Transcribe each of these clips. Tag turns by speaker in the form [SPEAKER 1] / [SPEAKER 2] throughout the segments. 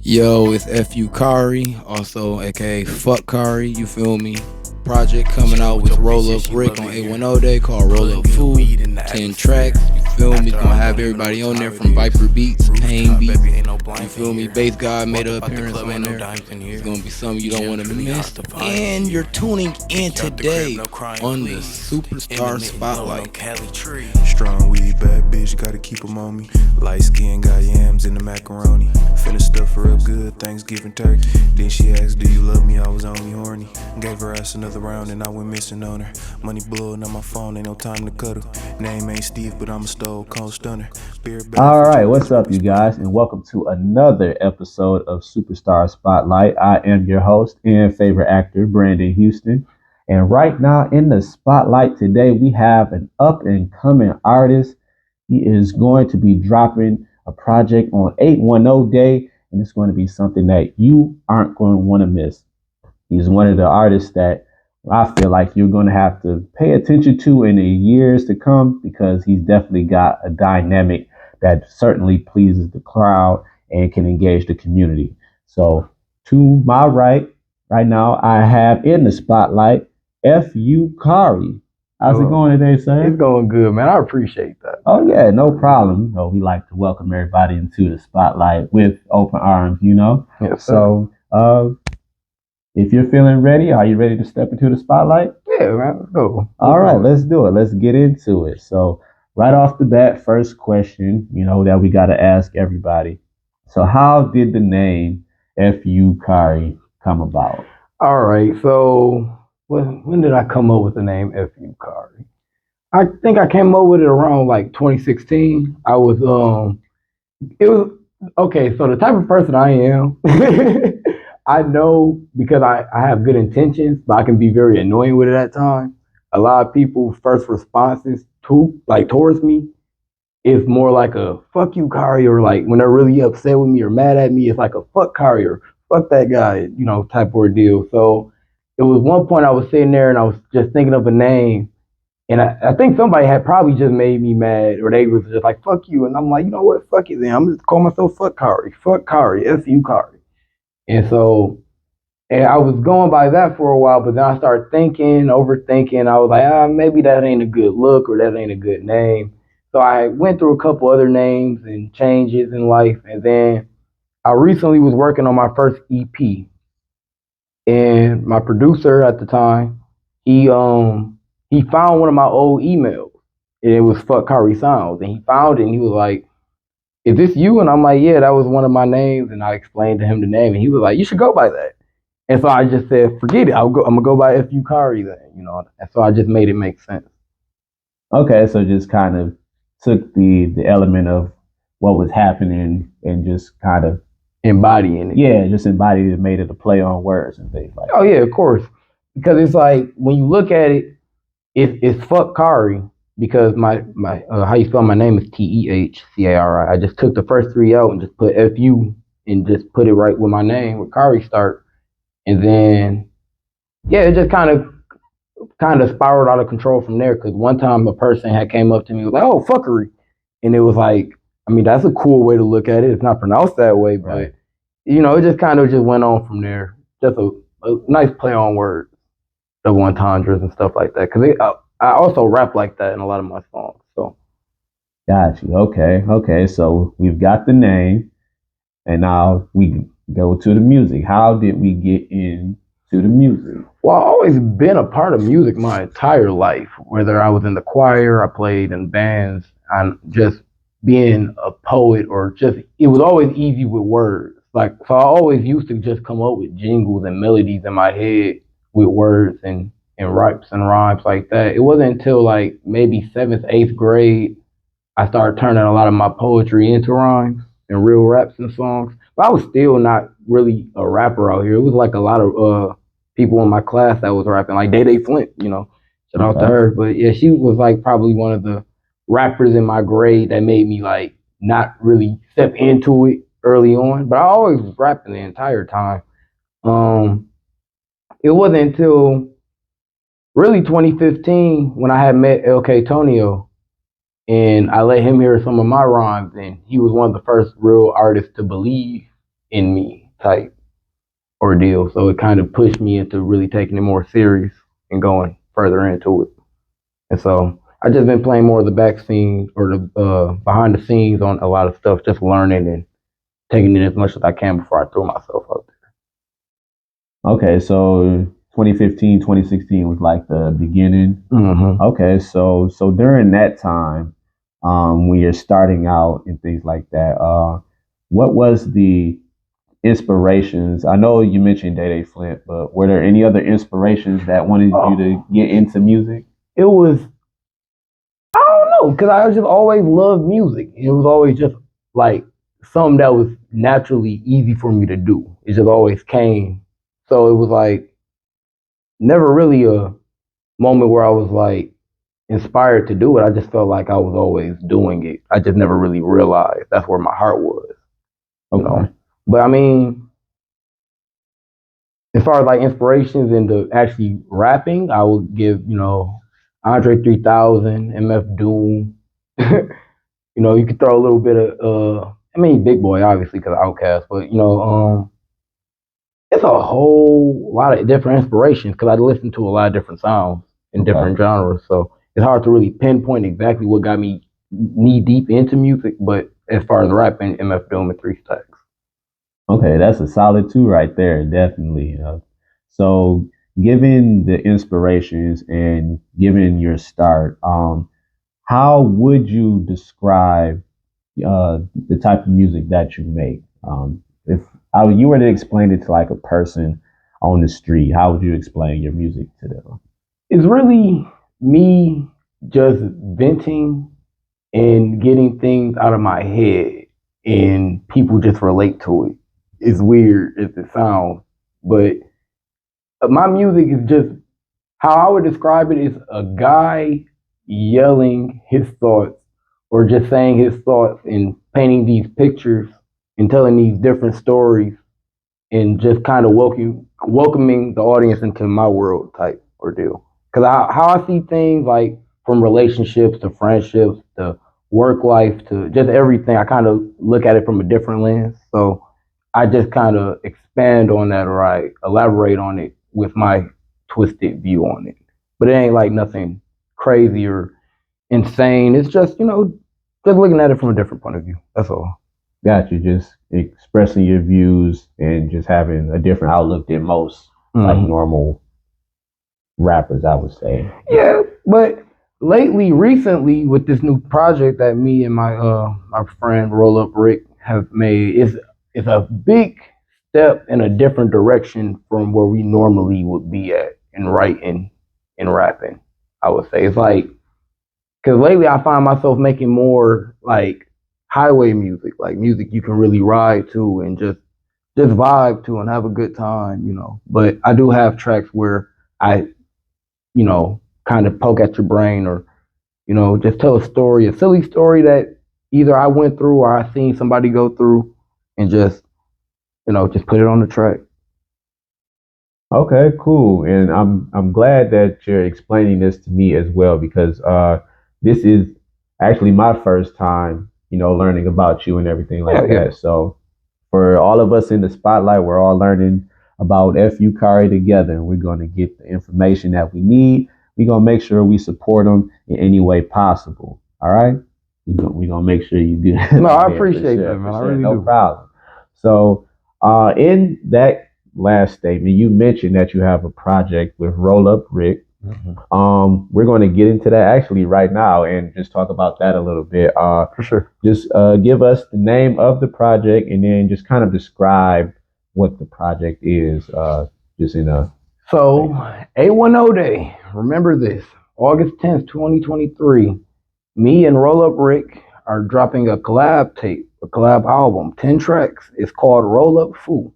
[SPEAKER 1] Yo, it's FUCari, also aka FUCari, you feel me? Project coming out with Roll Up Rick on 810 Day called Roll Up Fu. 10 tracks, you feel me? Gonna have everybody on there from Viper Beats, Pain Beats, you feel me? Bass God made an appearance on there. It's gonna be something you don't wanna miss. And you're tuning in today on the Superstar Spotlight.
[SPEAKER 2] Strong weed, bad bitch, gotta keep 'em on me. Light skin, got yams in the macaroni. Finna stuff her up good, Thanksgiving turkey. Then she asked, do you love me? I was only horny. Gave her ass another round and I went missing on her. Money blowing on my phone, ain't no time to cuddle. Name ain't Steve, but I'm a stove cold stunner.
[SPEAKER 3] All right, what's up, you guys, and welcome to another episode of Superstar Spotlight. I am your host and favorite actor, Brandon Houston. And right now in the spotlight today, we have an up and coming artist. He is going to be dropping a project on 810 Day, and it's going to be something that you aren't going to want to miss. He's one of the artists that I feel like you're going to have to pay attention to in the years to come because he's definitely got a dynamic that certainly pleases the crowd and can engage the community. So to my right now, I have in the spotlight FUCari. How's it going today, sir?
[SPEAKER 4] It's going good, man. I appreciate that.
[SPEAKER 3] Oh yeah, no problem. You know, we like to welcome everybody into the spotlight with open arms, you know.
[SPEAKER 4] Yes,
[SPEAKER 3] so if you're feeling ready, are you ready to step into the spotlight?
[SPEAKER 4] Yeah, man, let's go.
[SPEAKER 3] All right, let's do it. Let's get into it. So right off the bat, first question, that we got to ask everybody. So how did the name FUCari come about?
[SPEAKER 4] All right, so when did I come up with the name FUCari? I think I came up with it around like 2016. It was, okay, so the type of person I am, I know because I have good intentions, but I can be very annoying with it at times. A lot of people's first responses towards me is more like a fuck you, Kari, or like when they're really upset with me or mad at me, it's like a fuck Kari or fuck that guy, type of ordeal. So it was one point I was sitting there and I was just thinking of a name. And I think somebody had probably just made me mad, or they was just like, fuck you. And I'm like, you know what? Fuck it then. I'm just call myself Fuck Kari. Fuck Kari. FUCari. And I was going by that for a while, but then I started overthinking. I was like, maybe that ain't a good look or that ain't a good name. So I went through a couple other names and changes in life. And then I recently was working on my first EP. And my producer at the time, he found one of my old emails. And it was Fuck Kari Sounds. And he found it and he was like, is this you? And I'm like, yeah, that was one of my names. And I explained to him the name. And he was like, you should go by that. And so I just said, forget it. I'm going to go by FUCari then, And so I just made it make sense.
[SPEAKER 3] Okay, so just kind of took the element of what was happening and just kind of
[SPEAKER 4] embodying it.
[SPEAKER 3] Yeah, just embodied it, made it a play on words and things like that.
[SPEAKER 4] Oh, yeah, of course. Because it's like, when you look at it, it's Fuck Kari because my how you spell my name is TEHCARI. I just took the first three out and just put FU and just put it right with my name, with Kari start. And then, yeah, it just kind of spiraled out of control from there. Because one time a person had came up to me and was like, "Oh, fuckery," and it was like, I mean, that's a cool way to look at it. It's not pronounced that way, but it just kind of just went on from there. Just a nice play on words, double entendres and stuff like that. Because I also rap like that in a lot of my songs. So,
[SPEAKER 3] got you. Okay. So we've got the name, and now we go to the music. How did we get into the music?
[SPEAKER 4] Well, I've always been a part of music my entire life. Whether I was in the choir, I played in bands, and just being a poet, or just it was always easy with words. Like, so I always used to just come up with jingles and melodies in my head with words and raps and rhymes like that. It wasn't until like maybe 7th, 8th grade I started turning a lot of my poetry into rhymes and real raps and songs. But I was still not really a rapper out here. It was like a lot of people in my class that was rapping, like Day Day Flint, shout out to her. But yeah, she was like probably one of the rappers in my grade that made me like not really step into it early on. But I always was rapping the entire time. It wasn't until really 2015 when I had met LK Tonio and I let him hear some of my rhymes, and he was one of the first real artists to believe in me type ordeal. So it kind of pushed me into really taking it more serious and going further into it. And so I just been playing more of the back scenes or the behind the scenes on a lot of stuff, just learning and taking it as much as I can before I throw myself out there.
[SPEAKER 3] Okay, so 2015, 2016 was like the beginning.
[SPEAKER 4] Mm-hmm.
[SPEAKER 3] Okay, so during that time, when you're starting out and things like that, what was the inspirations? I know you mentioned Day Day Flint, but were there any other inspirations that wanted you to get into music?
[SPEAKER 4] It was, I don't know, because I just always loved music. It was always just like something that was naturally easy for me to do. It just always came. So it was like never really a moment where I was like inspired to do it. I just felt like I was always doing it. I just never really realized that's where my heart was. You know? But I mean, as far as like inspirations into actually rapping, I would give, Andre 3000, MF Doom. You could throw a little bit of, Big Boy, obviously, because Outkast, but, it's a whole lot of different inspirations because I listen to a lot of different sounds in different genres. So it's hard to really pinpoint exactly what got me knee deep into music. But as far as rapping, MF Doom and 3 Stacks.
[SPEAKER 3] Okay, that's a solid 2 right there, definitely. So, given the inspirations and given your start, how would you describe the type of music that you make? If you were to explain it to like a person on the street, how would you explain your music to them?
[SPEAKER 4] It's really me just venting and getting things out of my head, and people just relate to it. It's weird as it sounds, but my music is just how I would describe it is a guy yelling his thoughts or just saying his thoughts and painting these pictures and telling these different stories and just kind of welcoming the audience into my world type ordeal. Because how I see things like from relationships to friendships to work life to just everything, I kind of look at it from a different lens. So I just kind of expand on that or I elaborate on it with my twisted view on it. But it ain't like nothing crazy or insane. It's just, just looking at it from a different point of view. That's all.
[SPEAKER 3] Got you. Just expressing your views and just having a different outlook than most like normal rappers, I would say.
[SPEAKER 4] Yeah, but recently, with this new project that me and my friend Roll Up Rick have made, it's a big step in a different direction from where we normally would be at in writing and rapping. I would say it's like because lately I find myself making more like highway music, like music you can really ride to and just vibe to and have a good time. But I do have tracks where I, kind of poke at your brain or, just tell a story, a silly story that either I went through or I seen somebody go through and just put it on the track.
[SPEAKER 3] Okay, cool. And I'm glad that you're explaining this to me as well because this is actually my first time, learning about you and everything like that. So for all of us in the spotlight, we're all learning about FUCari together, and we're going to get the information that we need. We're going to make sure we support them in any way possible. All right? We're going to make sure you do.
[SPEAKER 4] No, I appreciate that, man. I really do.
[SPEAKER 3] No problem. So in that last statement, you mentioned that you have a project with Roll Up Rick. Mm-hmm. We're going to get into that actually right now and just talk about that a little bit.
[SPEAKER 4] For sure.
[SPEAKER 3] Just give us the name of the project and then just kind of describe what the project is. Just in a
[SPEAKER 4] so 810 Day. Remember this, August 10th, 2023. Me and Roll Up Rick are dropping a collab tape, a collab album, 10 tracks. It's called ROLLUPFU.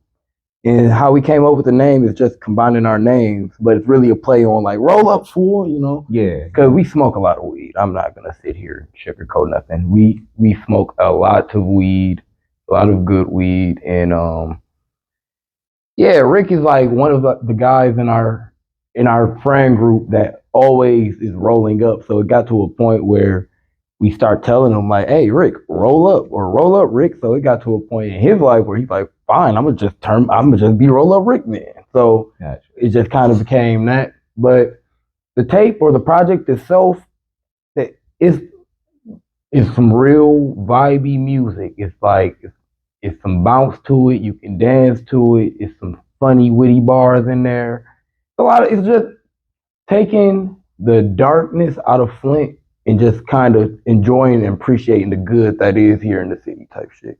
[SPEAKER 4] And how we came up with the name is just combining our names, but it's really a play on like roll up fool,
[SPEAKER 3] Yeah.
[SPEAKER 4] Because we smoke a lot of weed. I'm not gonna sit here and sugarcoat nothing. We smoke a lot of weed, a lot of good weed, and Rick is like one of the guys in our friend group that always is rolling up. So it got to a point where we start telling him like, "Hey, Rick, roll up," or "Roll up, Rick." So it got to a point in his life where he's like, fine, I'm gonna just be Roll Up Rick then. So
[SPEAKER 3] Gotcha.
[SPEAKER 4] it just kind of became that. But the tape or the project itself, that it's some real vibey music. It's like it's some bounce to it. You can dance to it. It's some funny, witty bars in there. It's just taking the darkness out of Flint and just kind of enjoying and appreciating the good that is here in the city type shit.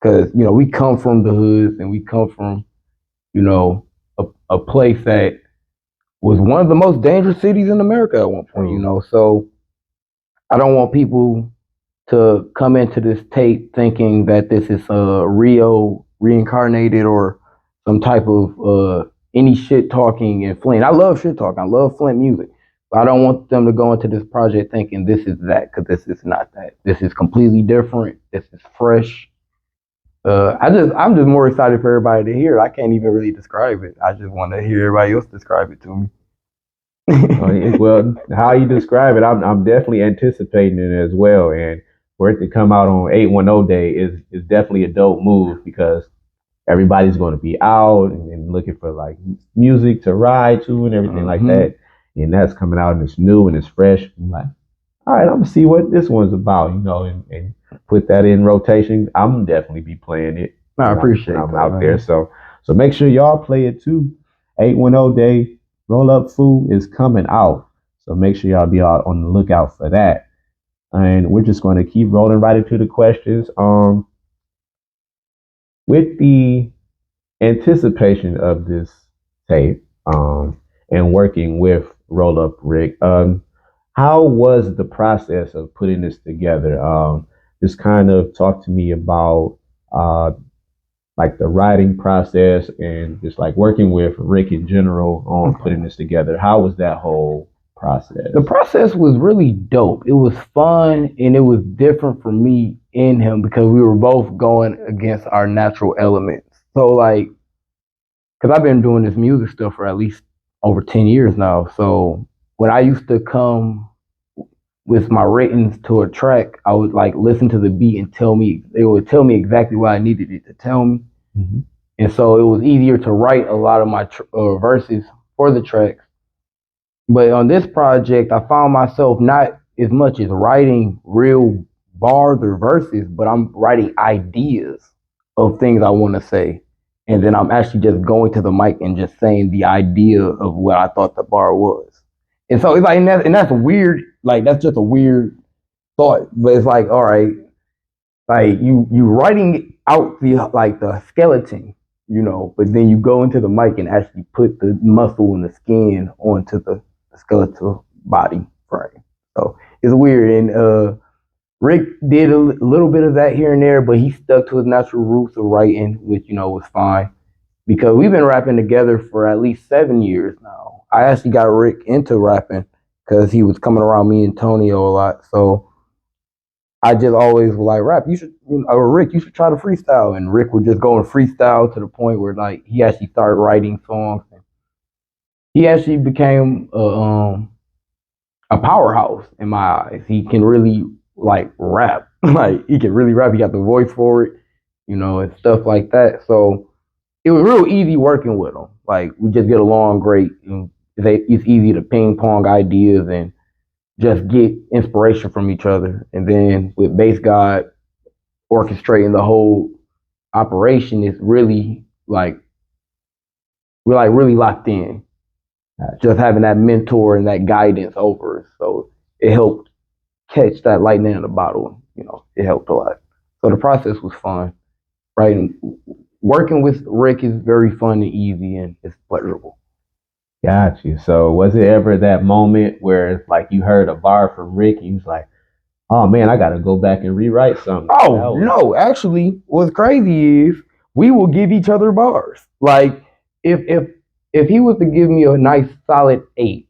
[SPEAKER 4] Because, we come from the hoods and we come from, a place that was one of the most dangerous cities in America at one point, So I don't want people to come into this tape thinking that this is Rio reincarnated or some type of any shit talking in Flint. I love shit talking. I love Flint music. But I don't want them to go into this project thinking this is that, because this is not that. This is completely different. This is fresh. I'm just more excited for everybody to hear. I can't even really describe it. I just want to hear everybody else describe it to me.
[SPEAKER 3] Well, how you describe it, I'm definitely anticipating it as well. And for it to come out on 810 Day is definitely a dope move, because everybody's going to be out and looking for like music to ride to and everything like that. And that's coming out and it's new and it's fresh. I'm like, all right, I'm gonna see what this one's about, and put that in rotation. I'm definitely be playing it.
[SPEAKER 4] I appreciate
[SPEAKER 3] I'm
[SPEAKER 4] that,
[SPEAKER 3] out
[SPEAKER 4] man.
[SPEAKER 3] there. So make sure y'all play it too. 810 Day, ROLLUPFU is coming out. So make sure y'all be out on the lookout for that. And we're just going to keep rolling right into the questions. With the anticipation of this tape, and working with Roll Up Rick, how was the process of putting this together? Just kind of talk to me about like the writing process and just like working with Rick in general on putting this together. How was that whole process?
[SPEAKER 4] The process was really dope. It was fun and it was different for me and him because we were both going against our natural elements. So like, because I've been doing this music stuff for at least over 10 years now. So when I used to come with my ratings to a track, I would like listen to the beat and it would tell me exactly what I needed it to tell me.
[SPEAKER 3] Mm-hmm.
[SPEAKER 4] And so it was easier to write a lot of my verses for the tracks. But on this project, I found myself not as much as writing real bars or verses, but I'm writing ideas of things I want to say. And then I'm actually just going to the mic and just saying the idea of what I thought the bar was. And so it's like, and that's weird. Like, that's just a weird thought. But it's like, all right, like you writing out the skeleton, but then you go into the mic and actually put the muscle and the skin onto the skeletal body frame. So it's weird. And Rick did a little bit of that here and there, but he stuck to his natural roots of writing, which, was fine. Because we've been rapping together for at least 7 years now. I actually got Rick into rapping because he was coming around me and Tonio a lot. So I just always was like, rap, Rick, you should try to freestyle. And Rick would just go and freestyle to the point where like he actually started writing songs. He actually became a powerhouse in my eyes. He can really like rap. Like he can really rap. He got the voice for it, and stuff like that. So it was real easy working with him. Like we just get along great. And it's easy to ping pong ideas and just get inspiration from each other. And then with Bass God orchestrating the whole operation, it's really like we're like really locked in. Just having that mentor and that guidance over us. So it helped catch that lightning in a bottle. It helped a lot. So the process was fun, right? And working with Rick is very fun and easy and it's pleasurable.
[SPEAKER 3] Got you. So was it ever that moment where it's like you heard a bar from Rick and you was like, oh man, I got to go back and rewrite something?
[SPEAKER 4] Oh, no. Actually, what's crazy is we will give each other bars. Like if he was to give me a nice solid 8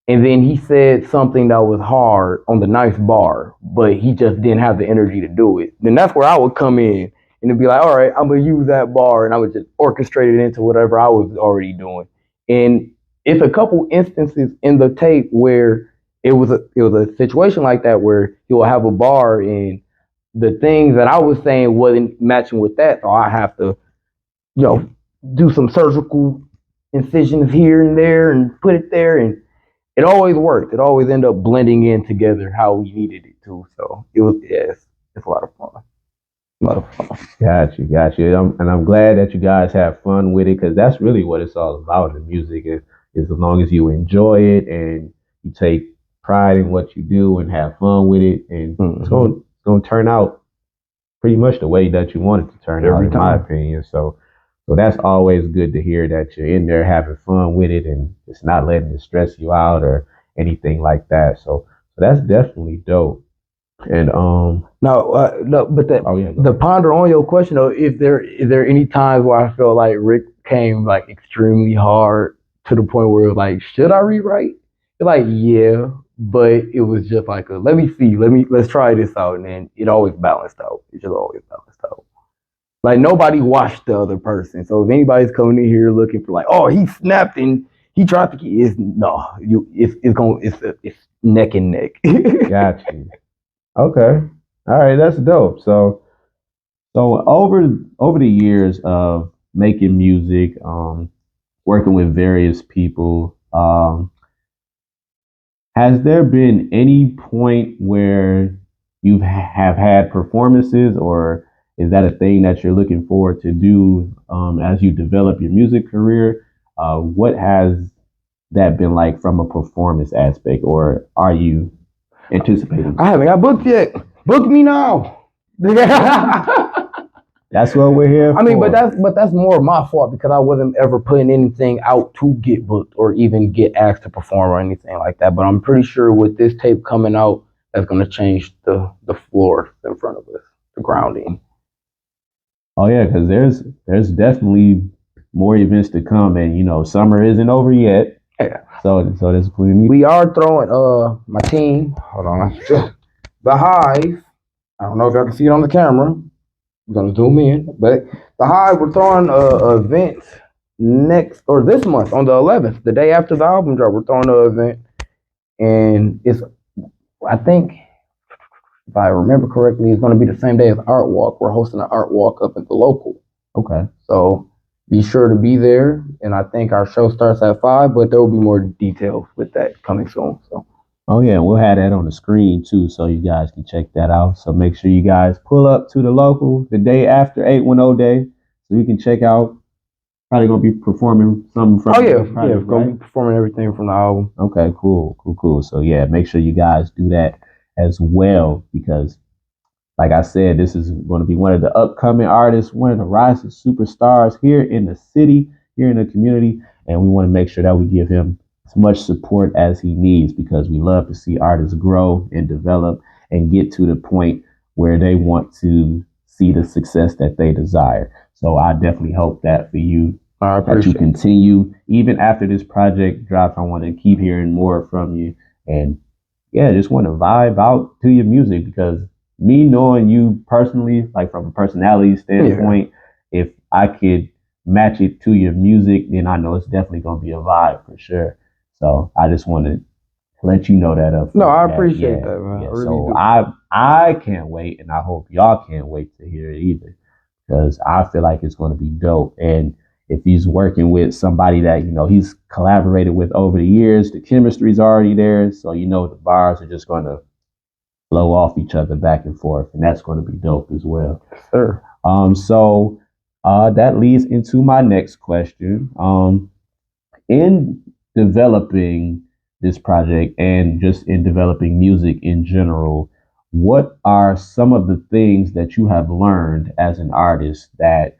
[SPEAKER 4] and then he said something that was hard on the nice bar, but he just didn't have the energy to do it, then that's where I would come in and it'd be like, all right, I'm going to use that bar, and I would just orchestrate it into whatever I was already doing. And it's a couple instances in the tape where it was a situation like that where he'll have a bar and the things that I was saying wasn't matching with that, so I have to do some surgical incisions here and there and put it there, and it always worked. It always ended up blending in together how we needed it to. So it's a lot of fun. A lot of fun.
[SPEAKER 3] Got you. And I'm glad that you guys have fun with it because that's really what it's all about in music. Is as long as you enjoy it and you take pride in what you do and have fun with it, and it's gonna turn out pretty much the way that you want it to turn out, in my opinion. So that's always good to hear that you're in there having fun with it and it's not letting it stress you out or anything like that. So that's definitely dope. And
[SPEAKER 4] no, but the
[SPEAKER 3] ahead.
[SPEAKER 4] ponder on your question though, is there any times where I feel like Rick came like extremely hard to the point where it was like, should I rewrite? Like, yeah, but it was just like let me see, let's try this out, and then it always balanced out. It just always balanced out. Like nobody watched the other person. So if anybody's coming in here looking for like, oh, he snapped and he tried to it's no, it's neck and neck.
[SPEAKER 3] Got you. Okay. All right, that's dope. So over the years of making music, working with various people, has there been any point where you have had performances, or is that a thing that you're looking forward to do as you develop your music career? What has that been like from a performance aspect, or are you anticipating?
[SPEAKER 4] I haven't got booked yet. Book me now.
[SPEAKER 3] That's what we're here for.
[SPEAKER 4] I mean, but that's more my fault because I wasn't ever putting anything out to get booked or even get asked to perform or anything like that. But I'm pretty sure with this tape coming out, that's going to change the floor in front of us, the grounding.
[SPEAKER 3] Oh yeah, because there's definitely more events to come, and summer isn't over yet.
[SPEAKER 4] Yeah.
[SPEAKER 3] So there's plenty.
[SPEAKER 4] We are throwing my team. Hold on, the Hive. I don't know if y'all can see it on the camera. We're gonna zoom in, but the Hive, we're throwing a event this month on the 11th, the day after the album drop. We're throwing an event, and I think, if I remember correctly, it's gonna be the same day as Art Walk. We're hosting an Art Walk up at the local.
[SPEAKER 3] Okay.
[SPEAKER 4] So be sure to be there, and I think our show starts at 5, but there will be more details with that coming soon. So.
[SPEAKER 3] Oh yeah, we'll have that on the screen too, so you guys can check that out. So make sure you guys pull up to the local the day after 810 Day, so you can check out. Probably gonna be performing something from.
[SPEAKER 4] Oh yeah, gonna be performing everything from the album.
[SPEAKER 3] Okay, cool. So yeah, make sure you guys do that as well because, like I said, this is going to be one of the upcoming artists, one of the rising superstars here in the city, here in the community, and we want to make sure that we give him as much support as he needs because we love to see artists grow and develop and get to the point where they want to see the success that they desire. So I definitely hope that for you, that you continue even after this project drops. I want to keep hearing more from you, and yeah, just want to vibe out to your music because me knowing you personally, like from a personality standpoint, if I could match it to your music, then I know it's definitely gonna be a vibe for sure. So I just want to let you know that up.
[SPEAKER 4] No, I appreciate that, man.
[SPEAKER 3] Yeah.
[SPEAKER 4] I really
[SPEAKER 3] So
[SPEAKER 4] do.
[SPEAKER 3] I can't wait, and I hope y'all can't wait to hear it either, because I feel like it's going to be dope. And if he's working with somebody that he's collaborated with over the years, the chemistry's already there, so the bars are just going to flow off each other back and forth, and that's going to be dope as well.
[SPEAKER 4] Sure.
[SPEAKER 3] So that leads into my next question. In developing this project and just in developing music in general, what are some of the things that you have learned as an artist that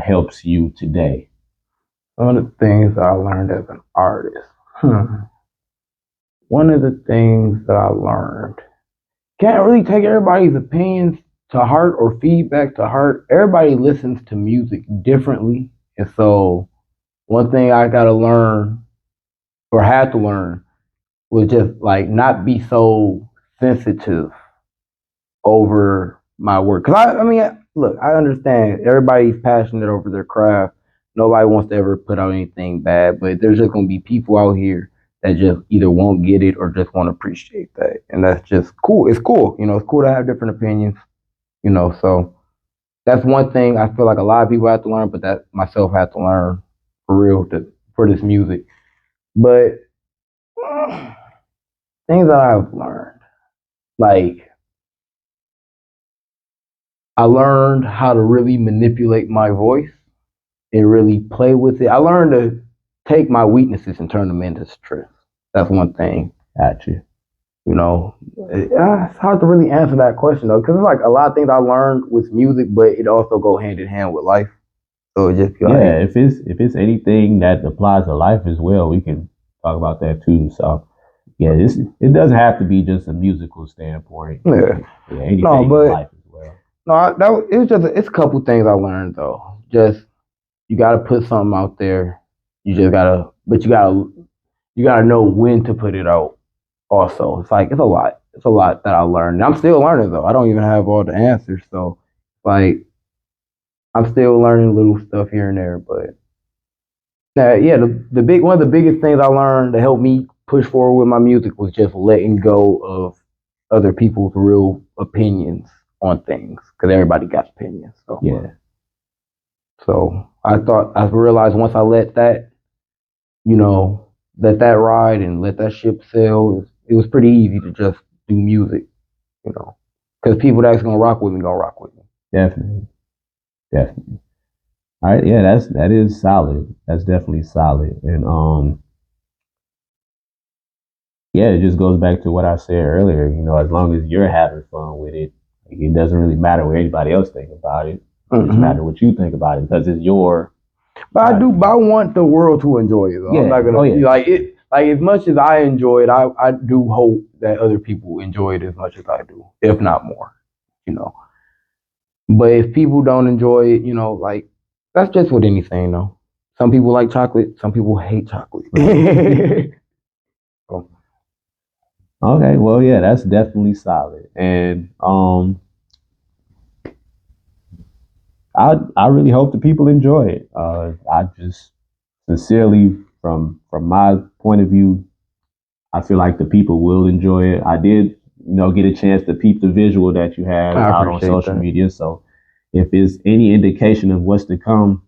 [SPEAKER 3] helps you today?
[SPEAKER 4] One of the things I learned as an artist. One of the things that I learned, can't really take everybody's opinions to heart or feedback to heart. Everybody listens to music differently. And so one thing I got to learn or had to learn was just like not be so sensitive over my work. Because I mean, look, I understand everybody's passionate over their craft. Nobody wants to ever put out anything bad, but there's just going to be people out here that just either won't get it or just won't appreciate that. And that's just cool. It's cool. It's cool to have different opinions, so that's one thing I feel like a lot of people have to learn, but that myself had to learn for real for this music. But things that I've learned, like I learned how to really manipulate my voice and really play with it. I learned to take my weaknesses and turn them into strengths. That's one thing.
[SPEAKER 3] Gotcha.
[SPEAKER 4] You know, it's hard to really answer that question though, because it's like a lot of things I learned with music, but it also go hand in hand with life. So it just feel
[SPEAKER 3] Yeah,
[SPEAKER 4] like,
[SPEAKER 3] if it's anything that applies to life as well, we can talk about that too. So yeah, it doesn't have to be just a musical standpoint.
[SPEAKER 4] yeah.
[SPEAKER 3] Yeah, anything
[SPEAKER 4] No,
[SPEAKER 3] in
[SPEAKER 4] but
[SPEAKER 3] life as well.
[SPEAKER 4] no, it was just it's a couple things I learned though. Just you got to put something out there. You just gotta, but you gotta know when to put it out. Also, it's like it's a lot. It's a lot that I learned. I'm still learning though. I don't even have all the answers. So like I'm still learning little stuff here and there. But yeah, the big one of the biggest things I learned to help me push forward with my music was just letting go of other people's real opinions on things because everybody got opinions. So
[SPEAKER 3] Yeah.
[SPEAKER 4] So I realized once I let that, let that ride and let that ship sail, it was pretty easy to just do music, because people that's gonna rock with me gonna rock with me.
[SPEAKER 3] Definitely. Definitely. All right, yeah, that is solid. That's definitely solid. And yeah, it just goes back to what I said earlier, as long as you're having fun with it, like, it doesn't really matter what anybody else think about it. It just matter what you think about it because it's your.
[SPEAKER 4] But I want the world to enjoy it though.
[SPEAKER 3] Yeah.
[SPEAKER 4] I'm not gonna
[SPEAKER 3] yeah.
[SPEAKER 4] like it. Like as much as I enjoy it, I do hope that other people enjoy it as much as I do, if not more. But if people don't enjoy it, like that's just with anything though. Some people like chocolate, some people hate chocolate. So,
[SPEAKER 3] Okay, well, yeah, that's definitely solid. And I really hope the people enjoy it. I just sincerely, from my point of view, I feel like the people will enjoy it. I did, get a chance to peep the visual that you have
[SPEAKER 4] I
[SPEAKER 3] out on
[SPEAKER 4] appreciate
[SPEAKER 3] social
[SPEAKER 4] that.
[SPEAKER 3] media. So if it's any indication of what's to come,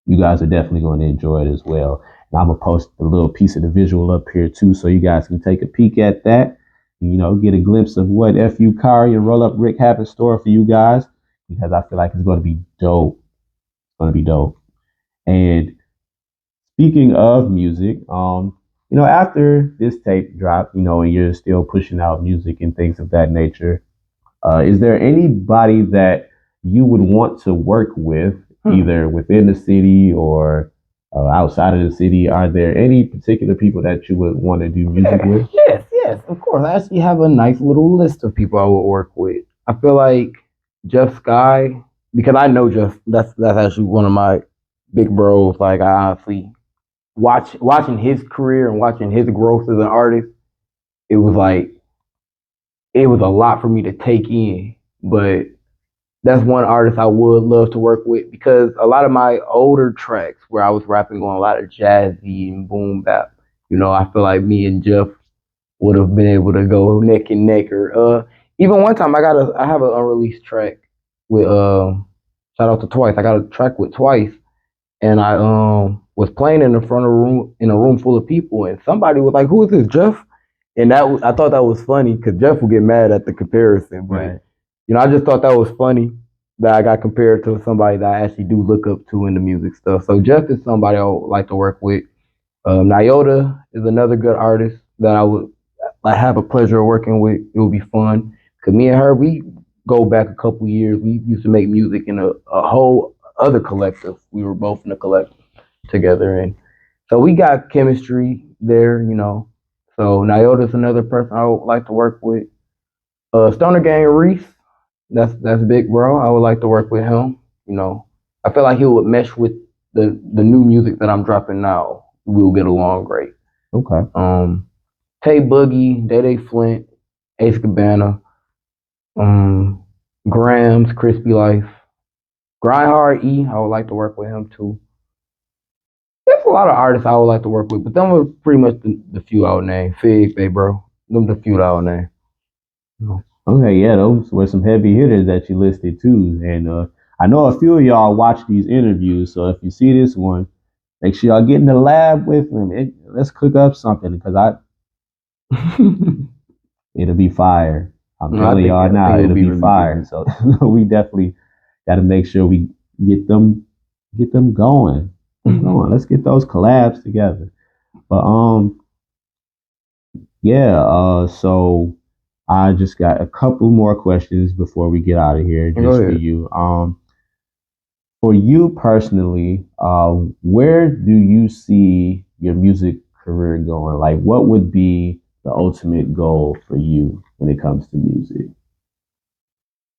[SPEAKER 3] you guys are definitely going to enjoy it as well. And I'm gonna post a little piece of the visual up here too, so you guys can take a peek at that. Get a glimpse of what FUCari and Roll Up Rick have in store for you guys, because I feel like it's going to be dope. It's going to be dope. And speaking of music, after this tape drop, and you're still pushing out music and things of that nature, is there anybody that you would want to work with, either within the city or outside of the city? Are there any particular people that you would want to do music with?
[SPEAKER 4] Yes, of course. I actually have a nice little list of people I would work with. I feel like Jeff Sky, because I know Jeff. That's actually one of my big bros. Like I honestly watching his career and watching his growth as an artist. It was like it was a lot for me to take in, but that's one artist I would love to work with because a lot of my older tracks where I was rapping on a lot of jazzy and boom bap, I feel like me and Jeff would have been able to go neck and neck. Or even one time I have an unreleased track with shout out to Twice. I got a track with Twice, and I was playing in the front of a room full of people, and somebody was like, "Who is this, Jeff?" And I thought that was funny because Jeff would get mad at the comparison, but
[SPEAKER 3] Right.
[SPEAKER 4] I just thought that was funny that I got compared to somebody that I actually do look up to in the music stuff. So Jeff is somebody I would like to work with. Nyota is another good artist that I would have a pleasure of working with. It would be fun because me and her, we go back a couple years. We used to make music in a whole other collective. We were both in a collective together, and so we got chemistry there. So Nyota's another person I would like to work with. Stoner Gang Reese, that's big bro. I would like to work with him. I feel like he would mesh with the new music that I'm dropping now. We'll get along great.
[SPEAKER 3] Okay.
[SPEAKER 4] Tay Boogie, Day Day Flint, Ace Cabana, Grams, Crispy Life, Grindhard E. I would like to work with him too. There's a lot of artists I would like to work with, but them were pretty much the few I would name. Fig, they bro. Them the few that I would name.
[SPEAKER 3] Okay, yeah, those were some heavy hitters that you listed too. And I know a few of y'all watch these interviews, so if you see this one, make sure y'all get in the lab with him. Let's cook up something because it'll be fire. I'm telling y'all now, it'll be fire. So we definitely got to make sure we get them going. Let's get those collabs together. But yeah. So I just got a couple more questions before we get out of here, just for you. For you personally, where do you see your music career going? Like, what would be the ultimate goal for you when it comes to music?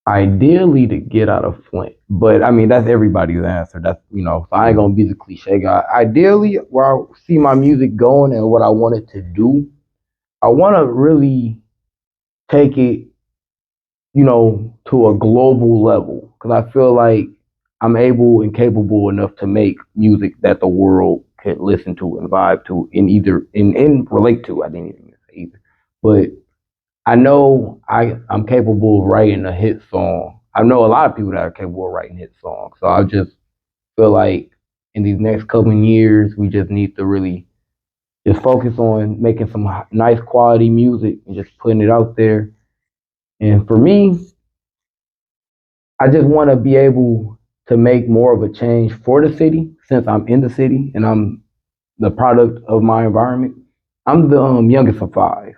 [SPEAKER 4] Ideally to get out of Flint, but I mean that's everybody's answer. That's so I ain't gonna be the cliche guy. Ideally, where I see my music going and what I want it to do, I want to really take it, to a global level because I feel like I'm able and capable enough to make music that the world could listen to and vibe to and relate to. I didn't even say either, but I know I'm capable of writing a hit song. I know a lot of people that are capable of writing hit songs. So I just feel like in these next couple of years, we just need to really just focus on making some nice quality music and just putting it out there. And for me, I just want to be able to make more of a change for the city since I'm in the city and I'm the product of my environment. I'm the youngest of five,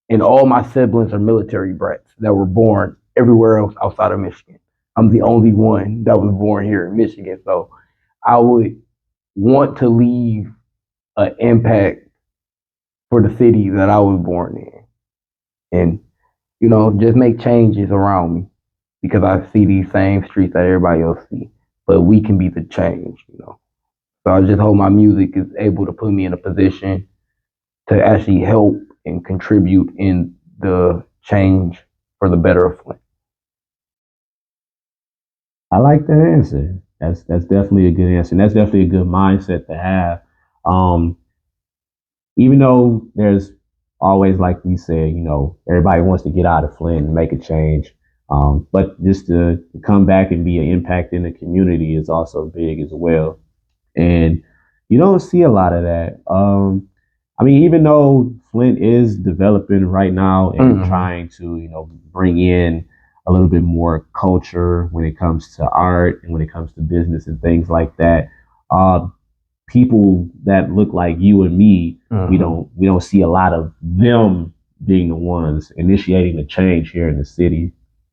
[SPEAKER 4] and all my siblings are military brats that were born everywhere else outside of Michigan. I'm the only one that was born here in Michigan, so I would want to leave an impact for the city that I was born in, and just make changes around me because I see these same streets that everybody else see, but we can be the change. So I just hope my music is able to put me in a position to actually help and contribute in the change for the better of Flint.
[SPEAKER 3] I like that answer. That's definitely a good answer. And that's definitely a good mindset to have. Even though there's always, like we said, everybody wants to get out of Flint and make a change. But just to come back and be an impact in the community is also big as well. And you don't see a lot of that. I mean, even though Flint is developing right now and trying to, bring in a little bit more culture when it comes to art and when it comes to business and things like that, people that look like you and me, we don't see a lot of them being the ones initiating the change here in the city.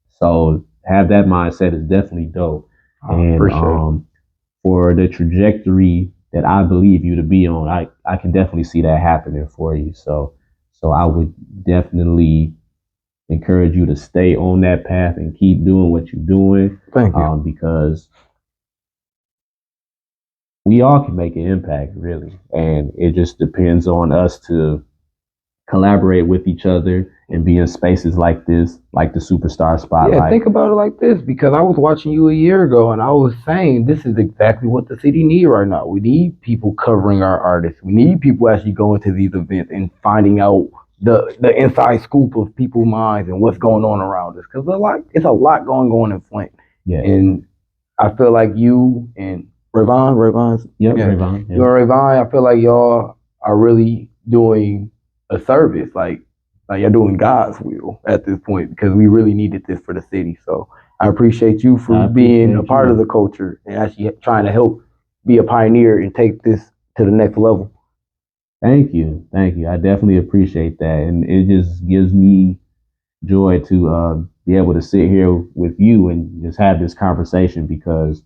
[SPEAKER 3] So have that mindset is definitely dope. And for the trajectory that I believe you to be on, I can definitely see that happening for you. So I would definitely encourage you to stay on that path and keep doing what you're doing.
[SPEAKER 4] Thank you.
[SPEAKER 3] Because we all can make an impact, really. And it just depends on us to collaborate with each other and be in spaces like this, like the Superstar Spotlight.
[SPEAKER 4] Yeah, think about it like this, because I was watching you a year ago and I was saying this is exactly what the city needs right now. We need people covering our artists. We need people actually going to these events and finding out the inside scoop of people's minds and what's going on around us. Because it's a lot going on in Flint.
[SPEAKER 3] Yeah.
[SPEAKER 4] And I feel like you and Rayvon's.
[SPEAKER 3] Yep, yeah. Rayvon. Yeah.
[SPEAKER 4] You and Rayvon, I feel like y'all are really doing a service. Like you're doing God's will at this point because we really needed this for the city. So I appreciate you for being a part of the culture and actually trying to help be a pioneer and take this to the next level.
[SPEAKER 3] Thank you. I definitely appreciate that. And it just gives me joy to be able to sit here with you and just have this conversation, because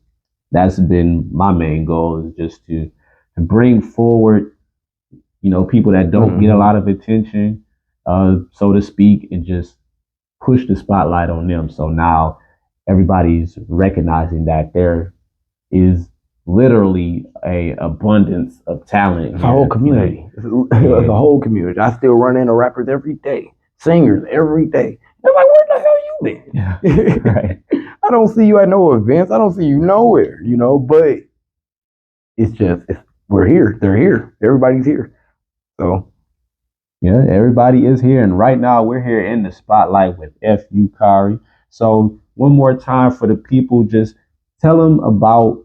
[SPEAKER 3] that's been my main goal, is just to bring forward, people that don't get a lot of attention, so to speak, and just push the spotlight on them. So now everybody's recognizing that there is literally a abundance of talent.
[SPEAKER 4] It's a whole community. It's a whole community. I still run into rappers every day, singers every day. They're like, where the hell you been?
[SPEAKER 3] Yeah, right.
[SPEAKER 4] I don't see you at no events. I don't see you nowhere, but we're here. They're here. Everybody's here. So
[SPEAKER 3] yeah, everybody is here. And right now we're here in the spotlight with FUCari. So one more time for the people, just tell them about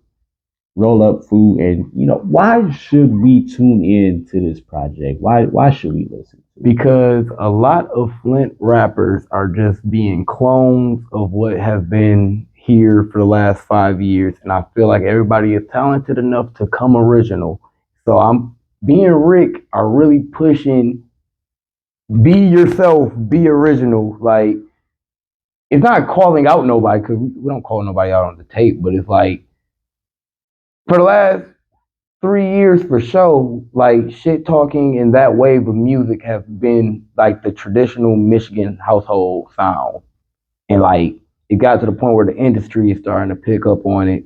[SPEAKER 3] ROLLUPFU, and why should we tune in to this project? Why should we listen to it?
[SPEAKER 4] Because a lot of Flint rappers are just being clones of what have been here for the last 5 years, and I feel like everybody is talented enough to come original. So I'm being Rick are really pushing be yourself, be original. Like, it's not calling out nobody, because we don't call nobody out on the tape, but it's like for the last 3 years for sure, like shit talking and that wave of music have been like the traditional Michigan household sound. And like it got to the point where the industry is starting to pick up on it.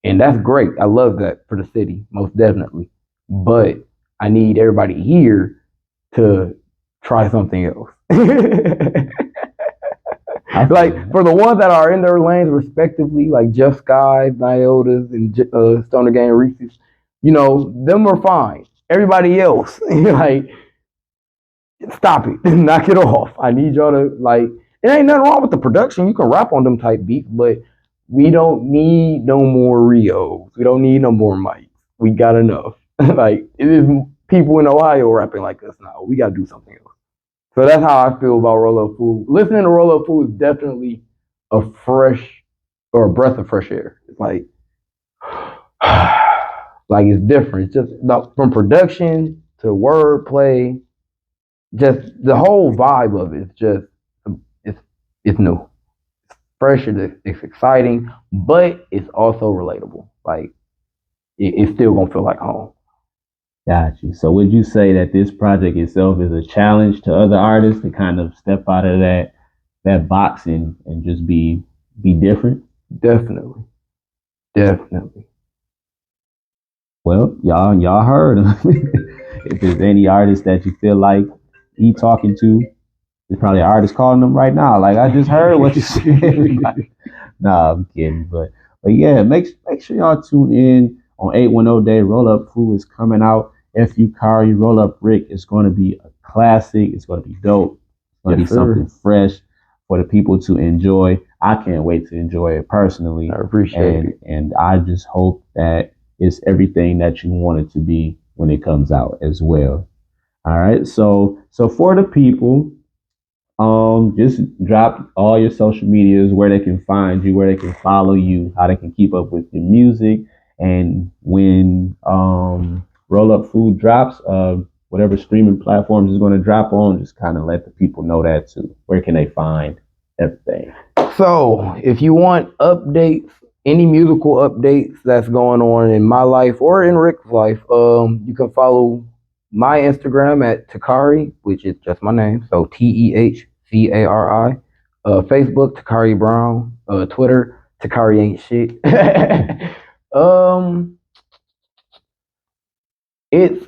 [SPEAKER 4] And that's great. I love that for the city, most definitely. But I need everybody here to try something else. Like for the ones that are in their lanes respectively, like Jeff Sky, Nyotas, and Stoner Gang Reese's, them are fine. Everybody else, like, stop it, knock it off. I need y'all to like. It ain't nothing wrong with the production. You can rap on them type beats, but we don't need no more Rios. We don't need no more mics. We got enough. Like it is people in Ohio rapping like us now. We gotta do something else. So that's how I feel about ROLLUPFU. Listening to ROLLUPFU is definitely a fresh or a breath of fresh air. It's like it's different. It's just from production to wordplay, just the whole vibe of it. It's just it's new, it's fresh, it's exciting, but it's also relatable. Like it's still gonna feel like home.
[SPEAKER 3] Got you. So would you say that this project itself is a challenge to other artists to kind of step out of that box and just be different?
[SPEAKER 4] Definitely.
[SPEAKER 3] Well, y'all heard him. If there's any artist that you feel like he talking to, there's probably an artist calling them right now. Like, I just heard what you said. Nah, I'm kidding. But yeah, make sure y'all tune in on 810 Day. ROLLUPFU is coming out. FUCari, Roll Up Rick is going to be a classic. It's going to be dope. It's going to be something fresh for the people to enjoy. I can't wait to enjoy it personally.
[SPEAKER 4] I appreciate it.
[SPEAKER 3] And I just hope that it's everything that you want it to be when it comes out as well. All right. So for the people, just drop all your social medias, where they can find you, where they can follow you, how they can keep up with your music, and when ROLLUPFU drops, whatever streaming platforms is going to drop on, just kind of let the people know that too. Where can they find everything?
[SPEAKER 4] So if you want updates, any musical updates that's going on in my life or in Rick's life, you can follow my Instagram at FUCari, which is just my name, so TEHCARI. Facebook, FUCari Brown. Twitter, FUCari ain't shit. It's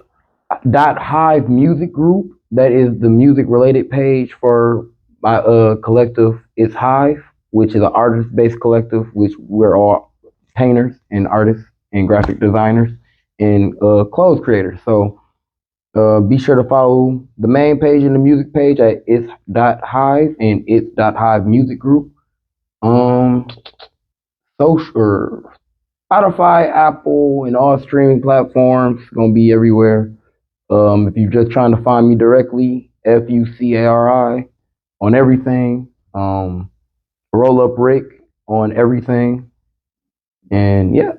[SPEAKER 4] .hive music group. That is the music related page for my collective. It's Hive, which is an artist based collective, which we're all painters and artists and graphic designers and clothes creators. So be sure to follow the main page and the music page at it's.hive and it's.hive music group. Social, Spotify, Apple, and all streaming platforms. Gonna be everywhere. If you're just trying to find me directly, FUCari on everything. Roll Up Rick on everything. And yeah.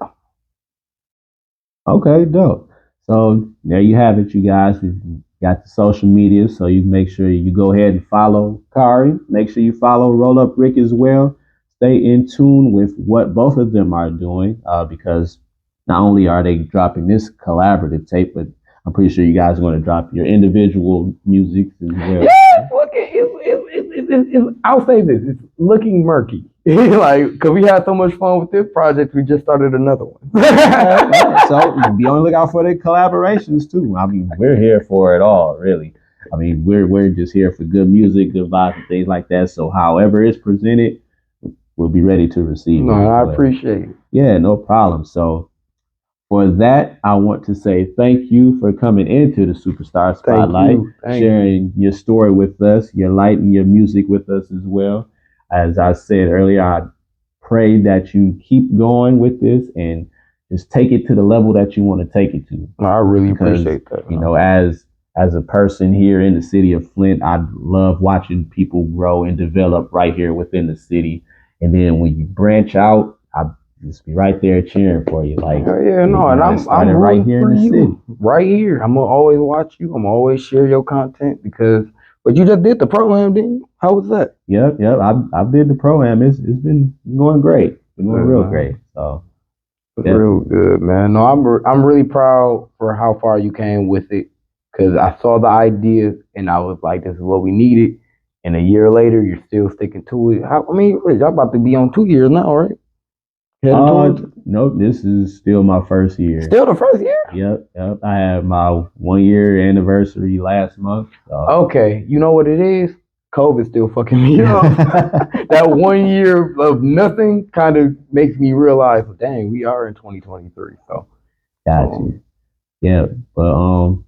[SPEAKER 3] Okay, dope. So there you have it, you guys. We've got the social media, so you make sure you go ahead and follow Kari. Make sure you follow Roll Up Rick as well. Stay in tune with what both of them are doing, because not only are they dropping this collaborative tape, but I'm pretty sure you guys are going to drop your individual music as well.
[SPEAKER 4] Yeah, I'll say this: it's looking murky. Like, because we had so much fun with this project, we just started another one.
[SPEAKER 3] So be on the lookout for the collaborations too. I mean, we're here for it all, really. I mean, we're just here for good music, good vibes, and things like that. So however it's presented, we'll be ready to receive it.
[SPEAKER 4] No, I appreciate it.
[SPEAKER 3] Yeah, no problem. So for that, I want to say thank you for coming into the Superstar Spotlight, sharing your story with us, your light and your music with us as well. As I said earlier, I pray that you keep going with this and just take it to the level that you want to take it to.
[SPEAKER 4] I really
[SPEAKER 3] Because,
[SPEAKER 4] appreciate that.
[SPEAKER 3] you know, as a person here in the city of Flint, I love watching people grow and develop right here within the city. And then when you branch out, I just be right there cheering for you. Like,
[SPEAKER 4] yeah, no, and I'm
[SPEAKER 3] started right here in the city.
[SPEAKER 4] Right here. I'm gonna always watch you. I'm gonna always share your content because but you just did the program, didn't you? How was that?
[SPEAKER 3] Yep. I did the program. It's been going great. Been going real great. So
[SPEAKER 4] it's real good, man. No, I'm really proud for how far you came with it. Cause I saw the idea and I was like, this is what we needed. And a year later, you're still sticking to it. Y'all about to be on 2 years now, right?
[SPEAKER 3] Nope. This is still my first year.
[SPEAKER 4] Still the first year?
[SPEAKER 3] Yep. I had my 1 year anniversary last month. So.
[SPEAKER 4] Okay. You know what it is? COVID still fucking me up. That 1 year of nothing kind of makes me realize, dang, we are in 2023. So.
[SPEAKER 3] Got you. Yeah. But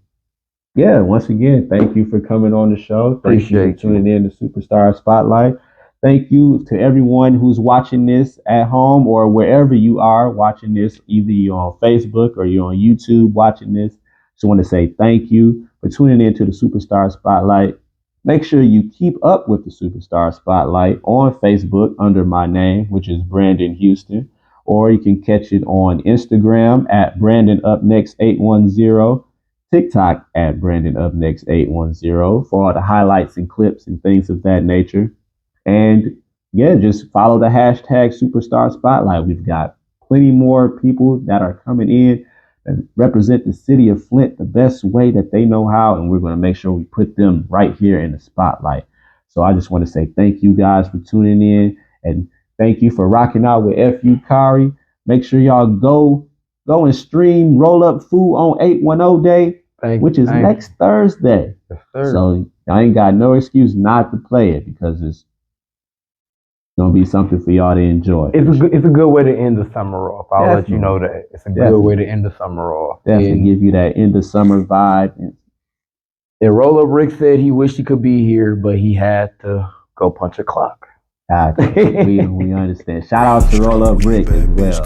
[SPEAKER 3] yeah, once again, thank you for coming on the show. Thank you for tuning in to Superstar Spotlight. Thank you to everyone who's watching this at home or wherever you are watching this, either you're on Facebook or you're on YouTube watching this. Just want to say thank you for tuning in to the Superstar Spotlight. Make sure you keep up with the Superstar Spotlight on Facebook under my name, which is Brandon Houston, or you can catch it on Instagram at BrandonUpNext810, TikTok at BrandonUpNext810 for all the highlights and clips and things of that nature. And yeah, just follow the hashtag Superstar Spotlight. We've got plenty more people that are coming in and represent the city of Flint the best way that they know how. And we're going to make sure we put them right here in the spotlight. So I just want to say thank you guys for tuning in. And thank you for rocking out with FUCari. Make sure y'all go and stream Roll Up Fu on 810 Day, which is next Thursday.
[SPEAKER 4] Yes, sir.
[SPEAKER 3] So I ain't got no excuse not to play it because it's gonna be something for y'all to enjoy.
[SPEAKER 4] It's a good way to end the summer off. I'll let you know that. It's a good way to end the summer off.
[SPEAKER 3] Definitely give you that end of summer vibe.
[SPEAKER 4] And Roll Up Rick said he wished he could be here, but he had to go punch a clock.
[SPEAKER 3] We understand. Shout out to Roll Up Rick as well.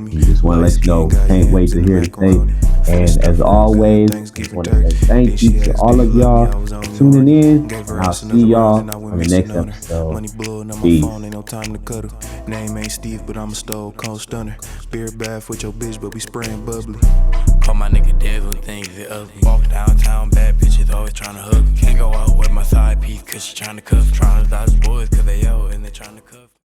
[SPEAKER 3] We just want to let you know, can't wait to hear the tape. And as always, just want to say thank you to all of y'all for tuning in. And I'll see y'all on the next episode. Peace.
[SPEAKER 2] Name ain't Steve, but I'm a stove cold stunner. Beard bath with your bitch, but we spraying bubbly. Call my nigga dead when things get ugly. Walk downtown, bad bitches always trying to hug. Can't go out with my side piece, cause she trying to cuff. Trying to dodge boys, cause they out and they trying to cuff.